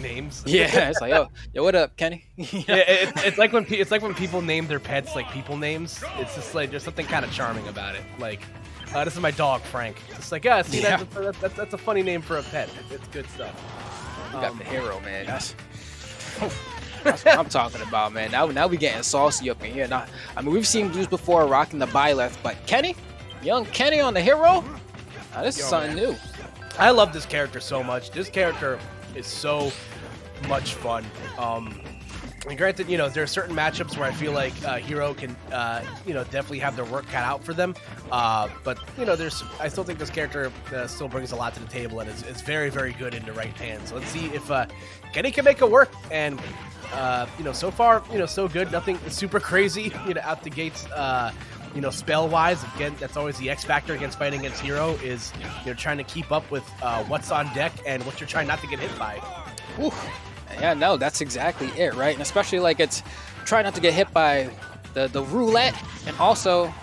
names. Yeah, it's like, yo, what up, Kenny? Yeah, it's like when people name their pets like people names. It's just like there's something kind of charming about it. Like, this is my dog Frank. It's like, yeah, see, Yeah. that's a funny name for a pet. It's good stuff. We got the hero, man. That's what I'm talking about, man. Now we getting saucy up in here. Now, I mean, we've seen Blues before rocking the Byleth, but Kenny, young Kenny on the hero, now this is something new. I love this character so much. This character is so much fun. And granted, there are certain matchups where I feel like Hero can, definitely have their work cut out for them. But I still think this character still brings a lot to the table and is very, very good in the right hands. So let's see if Kenny can make it work. And so far, so good. Nothing super crazy, out the gates. Spell wise, again, that's always the X factor against fighting against Hero is trying to keep up with what's on deck and what you're trying not to get hit by. Ooh. Yeah, no, that's exactly it, right? And especially like it's try not to get hit by the roulette, and also,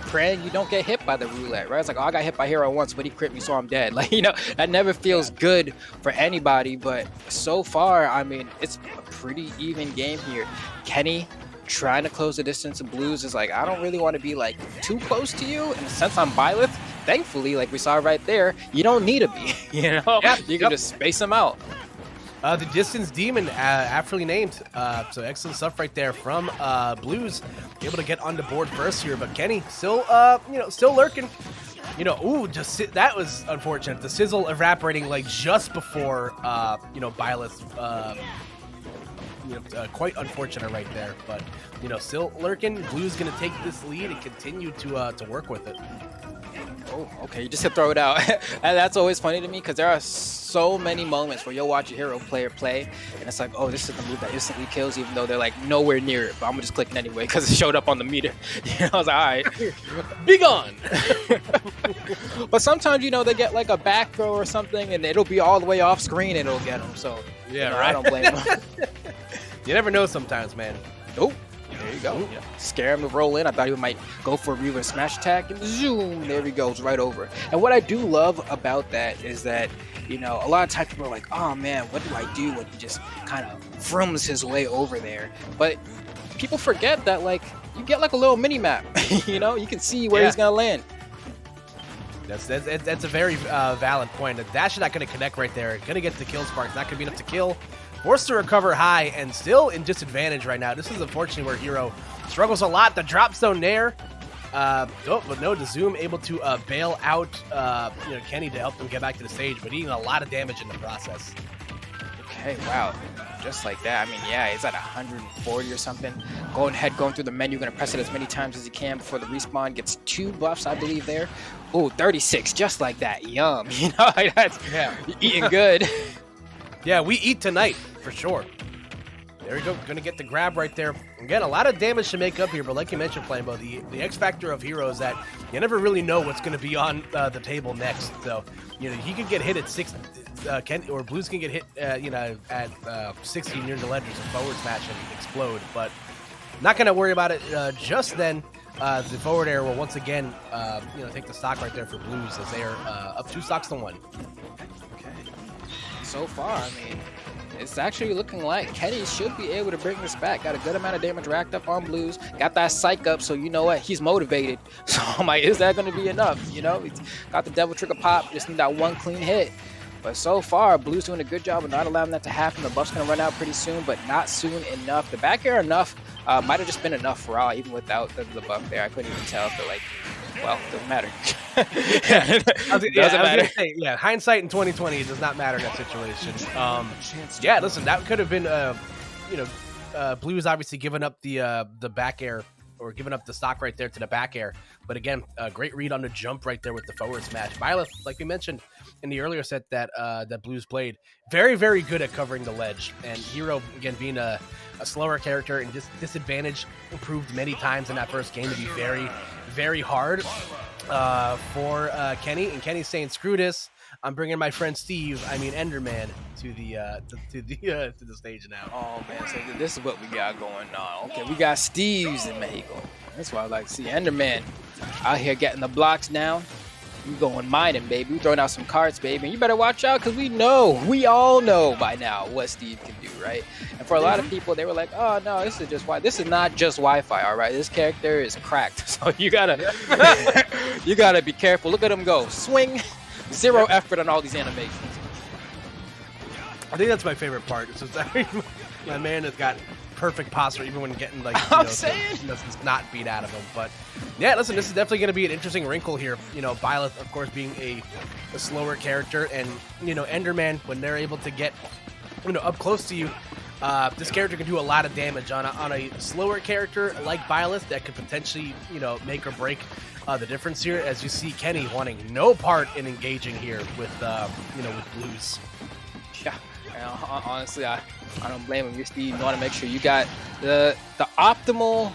praying you don't get hit by the roulette, right? It's like, oh, I got hit by Hero once, but he crit me, so I'm dead. Like, that never feels good for anybody. But so far, I mean, it's a pretty even game here. Kenny trying to close the distance of Blues is like, I don't really want to be like too close to you. And since I'm Byleth, thankfully, like we saw right there, you don't need to be. You can just space them out. The Distance Demon, aptly named. So excellent stuff right there from Blues. Able to get on the board first here, but Kenny still lurking. That was unfortunate. The sizzle evaporating like just before, Byleth. Quite unfortunate right there, but still lurking. Blues gonna take this lead and continue to work with it. Oh, okay, you just have to throw it out. And that's always funny to me because there are so many moments where you'll watch a Hero player play and it's like, oh, this is the move that instantly kills, even though they're like nowhere near it, but I'm just clicking anyway because it showed up on the meter. I was like, all right, be gone. But sometimes, they get like a back throw or something and it'll be all the way off screen and it'll get them. So yeah, right. I don't blame them. You never know sometimes, man. Oh. There you go. Yeah. Scare him to roll in. I thought he might go for a reverse smash attack, and zoom, there he goes, right over. And what I do love about that is that, a lot of times people are like, oh man, what do I do when he just kind of frums his way over there? But people forget that, like, you get like a little mini map. You can see where he's gonna land. That's a very valid point. The dash is not going to connect right there. Going to get the kill spark. It's not going to be enough to kill. Forced to recover high and still in disadvantage right now. This is unfortunately where Hero struggles a lot. The drop zone there. But no, the Zoom able to bail out Kenny to help them get back to the stage, but eating a lot of damage in the process. Okay, wow. Just like that. I mean, yeah, it's at 140 or something. Going through the menu, going to press it as many times as you can before the respawn. Gets 2 buffs, I believe, there. Oh, 36, just like that. Yum. That's eating good. Yeah, we eat tonight, for sure. There we go. Going to get the grab right there. Again, a lot of damage to make up here, but like you mentioned, Flambeau, the X factor of Hero is that you never really know what's going to be on the table next. So, he could get hit at 6, or Blues can get hit, at 60 near the ledge or some forward smash and explode. But not going to worry about it just then. The forward air will once again, take the stock right there for Blues as they are up 2 stocks to 1. So far, I mean, it's actually looking like Kenny should be able to bring this back. Got a good amount of damage racked up on Blues. Got that psych up, so you know what? He's motivated. So I'm like, is that going to be enough? He's got the Devil Trigger pop. Just need that one clean hit. But so far, Blues doing a good job of not allowing that to happen. The buff's going to run out pretty soon, but not soon enough. The back air enough might have just been enough for all, even without the buff there. I couldn't even tell if it doesn't matter. Doesn't matter. Say, hindsight in 2020 does not matter in that situation. Listen, that could have been, Blues obviously giving up the back air or giving up the stock right there to the back air. But again, a great read on the jump right there with the forward smash. Byleth, like we mentioned in the earlier set that Blues played, very, very good at covering the ledge. And Hero, again, being a slower character and just disadvantage, proved many times in that first game to be very, very hard for Kenny. And Kenny's saying, "Screw this! I'm bringing my friend Steve, Enderman, to the stage now." Oh man, so this is what we got going on. Okay, we got Steve's in Mexico. That's why I like to see Enderman out here getting the blocks down. We going mining, baby. We throwing out some cards, baby. And you better watch out because we all know by now what Steve can do, right? And for a lot of people, they were like, oh, no, this is not just Wi-Fi, all right? This character is cracked. So you gotta be careful. Look at him go. Swing. Zero effort on all these animations. I think that's my favorite part. It's just, my man has got perfect posture even when getting like does not beat out of him. But yeah, listen, this is definitely going to be an interesting wrinkle here. Byleth, of course, being a slower character, and Enderman, when they're able to get up close to you, this character can do a lot of damage on a slower character like Byleth that could potentially make or break the difference here. As you see, Kenny wanting no part in engaging here with Blues. Yeah. Honestly, I don't blame him. You're Steve. You want to make sure you got the optimal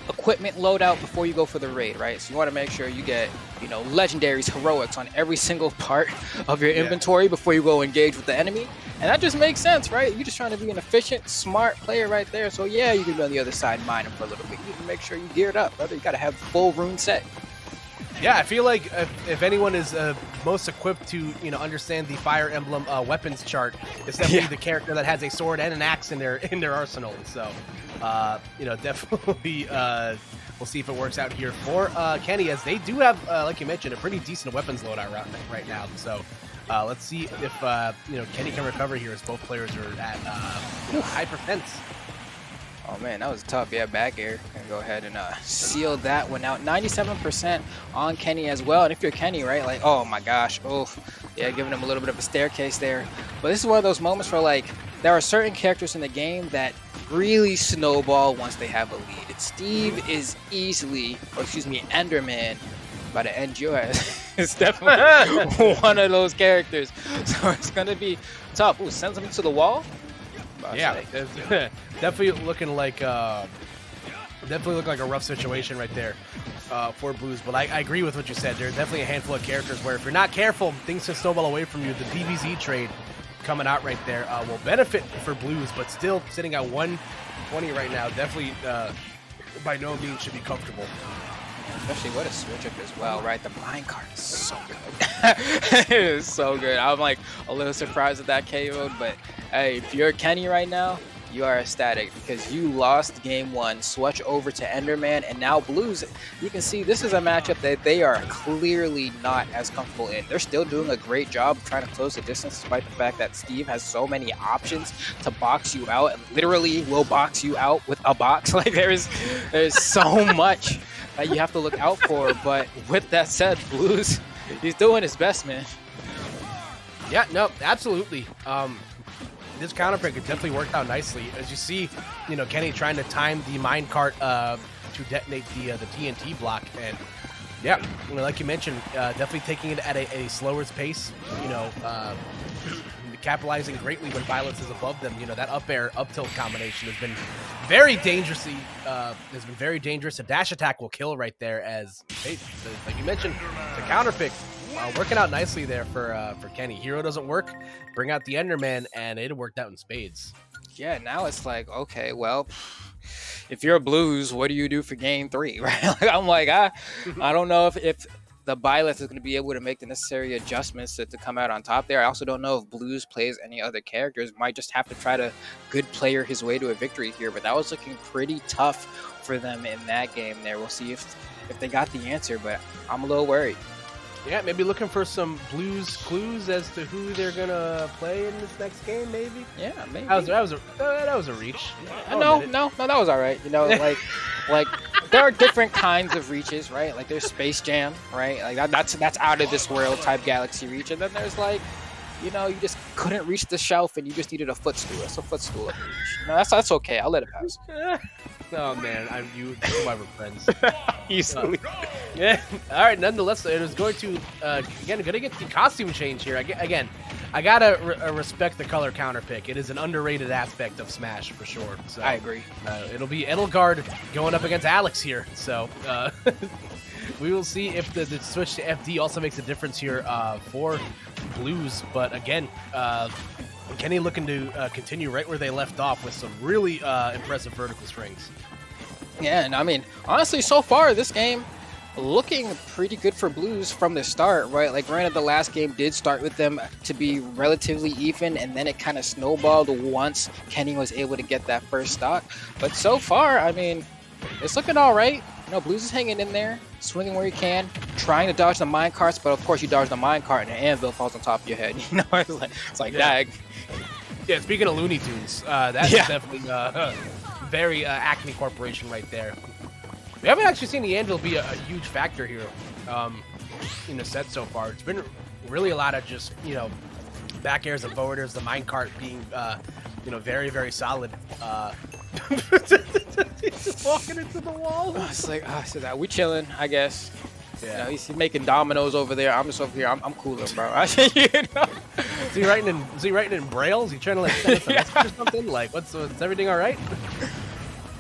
equipment loadout before you go for the raid, right? So you want to make sure you get, legendaries, heroics on every single part of your inventory before you go engage with the enemy. And that just makes sense, right? You're just trying to be an efficient, smart player right there. So yeah, you can be on the other side mining for a little bit. You can make sure you geared up, brother. You got to have full rune set. Yeah, I feel like if anyone is most equipped to understand the Fire Emblem weapons chart, it's definitely the character that has a sword and an axe in their arsenal. So, definitely we'll see if it works out here for Kenny, as they do have, like you mentioned, a pretty decent weapons loadout right now. So, let's see if Kenny can recover here, as both players are at high percents. Oh man, that was tough. Yeah, back air. Gonna go ahead and seal that one out. 97% on Kenny as well. And if you're Kenny, right, like, oh my gosh, yeah, giving him a little bit of a staircase there. But this is one of those moments where, like, there are certain characters in the game that really snowball once they have a lead. And Steve is Enderman by the end you is definitely one of those characters. So it's gonna be tough. Ooh, sends him to the wall. Yeah, definitely looking like a rough situation right there for Blues. But I agree with what you said. There's definitely a handful of characters where if you're not careful, things can snowball away from you. The DBZ trade coming out right there will benefit for Blues, but still sitting at 120 right now. Definitely by no means should be comfortable. Especially what a switch up as well, right? The minecart is so good. It is so good. I'm like a little surprised at that KO'd, but hey, if you're Kenny right now, you are ecstatic because you lost game one, switch over to Enderman, and now Blues, you can see this is a matchup that they are clearly not as comfortable in. They're still doing a great job of trying to close the distance despite the fact that Steve has so many options to box you out and literally will box you out with a box. Like there's so much that you have to look out for. But with that said, Blues, he's doing his best, man. Yeah, no, absolutely. This counterpick has definitely worked out nicely. As you see, Kenny trying to time the minecart to detonate the TNT block. And yeah, like you mentioned, definitely taking it at a slower pace, capitalizing greatly when Byleth is above them. That up air, up tilt combination has been very dangerous. A dash attack will kill right there, as like you mentioned, the counterpick working out nicely there for Kenny. Hero doesn't work, bring out the Enderman, and it worked out in spades. Yeah, now it's like, okay, well, if you're a Blues, what do you do for game 3, right? I'm like, I don't know if the Byleth is going to be able to make the necessary adjustments to come out on top there. I also don't know if Blues plays any other characters. Might just have to try to good player his way to a victory here, but that was looking pretty tough for them in that game there. We'll see if they got the answer, but I'm a little worried. Yeah, maybe looking for some Blues clues as to who they're gonna play in this next game. Maybe. Yeah, maybe. That was a reach. No, that was all right. Like there are different kinds of reaches, right? Like there's Space Jam, right? Like that's out of this world type galaxy reach, and then there's like, you just couldn't reach the shelf and you just needed a footstool. That's a footstool reach. That's okay. I'll let it pass. Oh man, you my friends. Easily. Yeah. All right. Nonetheless, it is going to again gonna get the costume change here. Again, I gotta respect the color counter pick. It is an underrated aspect of Smash for sure. So I agree. It'll be Edelgard going up against Alex here. So we will see if the switch to FD also makes a difference here for Blues. But again, Kenny looking to continue right where they left off with some really impressive vertical strings. Yeah, and I mean, honestly, so far this game, looking pretty good for Blues from the start, right? Like, granted, the last game did start with them to be relatively even, and then it kind of snowballed once Kenny was able to get that first stock. But so far, I mean, it's looking all right. Blues is hanging in there, swinging where you can, trying to dodge the mine carts, but of course you dodge the mine cart and the anvil falls on top of your head. It's like dag. Yeah, speaking of Looney Tunes, that's definitely very Acme Corporation right there. We haven't actually seen the anvil be a huge factor here in the set so far. It's been really a lot of just, back airs and forward airs, the minecart being, very, very solid. He's just walking into the wall. It's like, so that we chilling, I guess. Yeah. He's making dominoes over there. I'm just over here. I'm cooler, bro. Is he writing in Braille? Is he trying to send us a message or something? Like, is everything all right?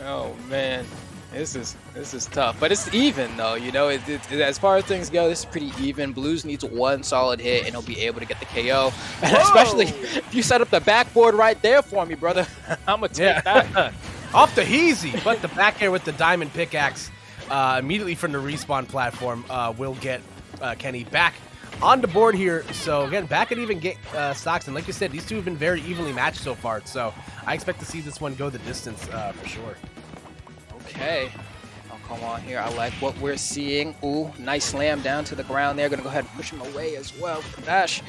Oh man, this is tough, but it's even though. As far as things go, this is pretty even. Blues needs one solid hit, and he'll be able to get the KO. And especially if you set up the backboard right there for me, brother. I'm gonna take that. Off the heezy, but the back air with the diamond pickaxe immediately from the respawn platform will get Kenny back on the board here. So again, back at even stocks, and like you said, these two have been very evenly matched so far. So I expect to see this one go the distance for sure. Okay. Oh, come on here. I like what we're seeing. Ooh, nice slam down to the ground there. Gonna go ahead and push him away as well with the dash.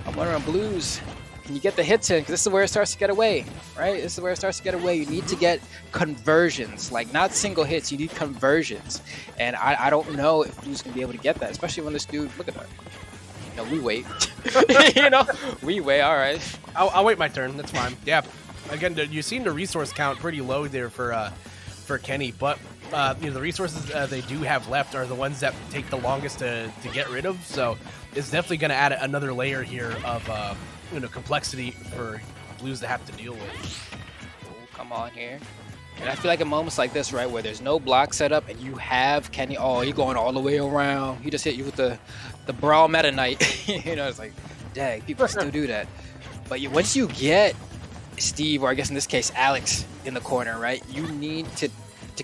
I'm wondering, Blues, can you get the hits in? Because this is where it starts to get away, right? This is where it starts to get away. You need to get conversions, like not single hits. You need conversions. And I don't know if Blues can be able to get that, especially when this dude, look at that. We wait. We wait. All right. I'll wait my turn. That's fine. Yeah. Again, you've seen the resource count pretty low there for Kenny, but the resources they do have left are the ones that take the longest to get rid of. So it's definitely going to add another layer here of complexity for Blues to have to deal with. Oh, come on here. And I feel like in moments like this, right, where there's no block set up and you have Kenny, you're going all the way around. He just hit you with the Brawl Meta Knight. It's like, dang, people still do that. But once you get Steve, or I guess in this case, Alex, in the corner, right, you need to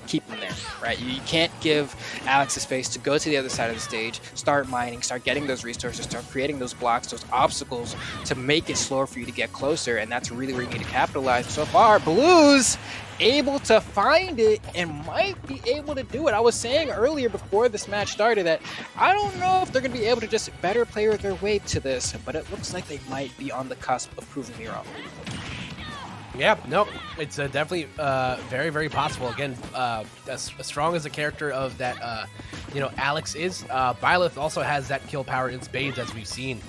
keep him there, right? You can't give Alex the space to go to the other side of the stage, start mining, start getting those resources, start creating those blocks, those obstacles to make it slower for you to get closer, and that's really where you need to capitalize. So far, Blues able to find it and might be able to do it. I was saying earlier before this match started that I don't know if they're going to be able to just better play their way to this, but it looks like they might be on the cusp of proving me wrong. Yeah, nope. It's definitely very, very possible. Again, as strong as a character of that, Alex is, Byleth also has that kill power in spades, as we've seen.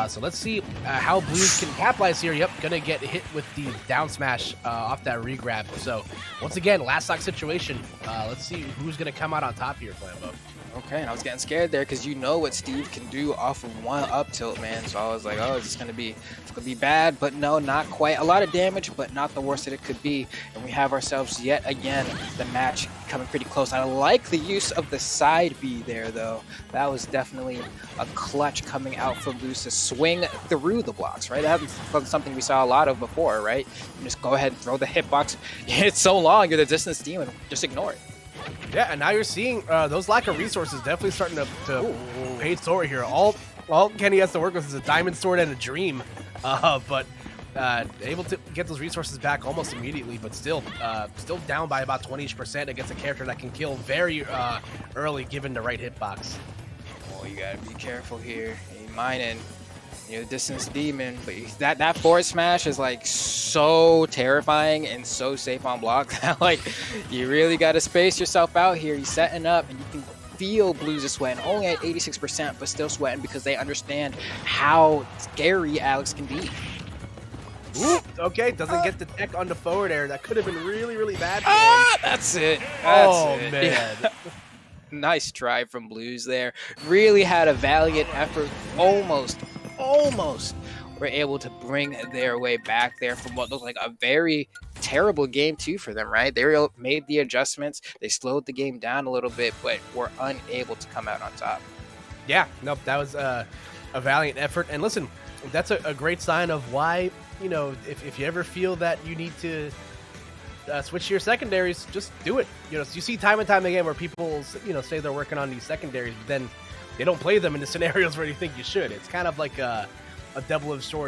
So let's see how Blues can capitalize here. Yep, gonna get hit with the down smash off that regrab. So once again, last stock situation. Let's see who's gonna come out on top here, Flambo. Okay, and I was getting scared there because you know what Steve can do off of one up tilt, man. So I was like, oh, it's gonna be bad, but no, not quite. A lot of damage, but not the worst that it could be. And we have ourselves yet again the match coming pretty close. I like the use of the side B there, though. That was definitely a clutch coming out from Blues to swing through the blocks, right? That wasn't something we saw a lot of before, right? You just go ahead and throw the hitbox. It's so long, you're the distance demon. Just ignore it. Yeah, and now you're seeing those lack of resources definitely starting to pay forward here. All Kenny has to work with is a diamond sword and a dream, but able to get those resources back almost immediately, but still down by about 20% against a character that can kill very early given the right hitbox. Oh, you gotta be careful here. You're mining. Distance demon, but that forward smash is like so terrifying and so safe on block that like you really got to space yourself out here. You're setting up and you can feel Blues is sweating, only at 86%, but still sweating because they understand how scary Alex can be. Ooh, okay, doesn't get the tech on the forward air. That could have been really, really bad for him. That's it. Man. Yeah. Nice try from Blues there. Really had a valiant effort. Almost were able to bring their way back there from what looked like a very terrible game 2 for them, right? They made the adjustments. They slowed the game down a little bit, but were unable to come out on top. Yeah, nope, that was a valiant effort. And listen, that's a great sign of why, if you ever feel that you need to switch to your secondaries. Just do it. You know, so you see time and time again where people, say they're working on these secondaries, but then they don't play them in the scenarios where you think you should. It's kind of like a double-edged sword